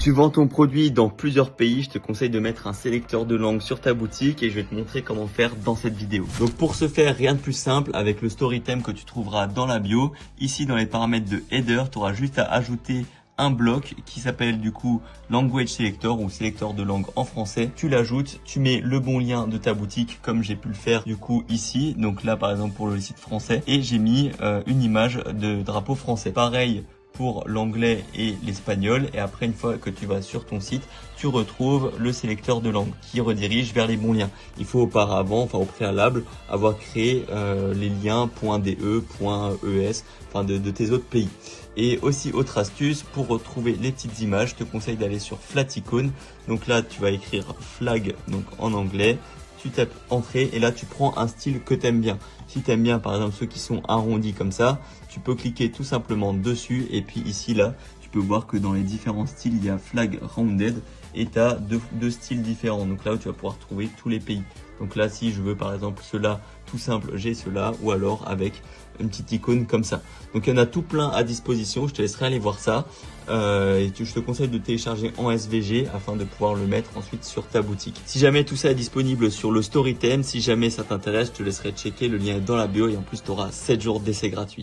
tu vends ton produit dans plusieurs pays, je te conseille de mettre un sélecteur de langue sur ta boutique et je vais te montrer comment faire dans cette vidéo. Donc pour ce faire, rien de plus simple avec le StoryTheme que tu trouveras dans la bio. Ici dans les paramètres de header, tu auras juste à ajouter un bloc qui s'appelle du coup Language Selector ou sélecteur de langue en français. Tu l'ajoutes, tu mets le bon lien de ta boutique comme j'ai pu le faire du coup ici. Donc là par exemple pour le site français et j'ai mis une image de drapeau français. Pareil pour l'anglais et l'espagnol, et après une fois que tu vas sur ton site, tu retrouves le sélecteur de langue qui redirige vers les bons liens. Il faut auparavant, au préalable, avoir créé les liens .de, .es, de tes autres pays. Et aussi autre astuce, pour retrouver les petites images, je te conseille d'aller sur Flaticon. Donc là tu vas écrire flag donc en anglais. Tu tapes entrée et là tu prends un style que tu aimes bien. Si tu aimes bien par exemple ceux qui sont arrondis comme ça, tu peux cliquer tout simplement dessus et puis ici là, tu peux voir que dans les différents styles, il y a flag rounded et tu as deux styles différents. Donc là où tu vas pouvoir trouver tous les pays. Donc là si je veux par exemple cela tout simple, j'ai cela ou alors avec une petite icône comme ça. Donc il y en a tout plein à disposition, je te laisserai aller voir ça. Je te conseille de télécharger en SVG afin de pouvoir le mettre ensuite sur ta boutique. Si jamais tout ça est disponible sur le StoryTheme, si jamais ça t'intéresse, je te laisserai checker, le lien est dans la bio et en plus tu auras 7 jours d'essai gratuit.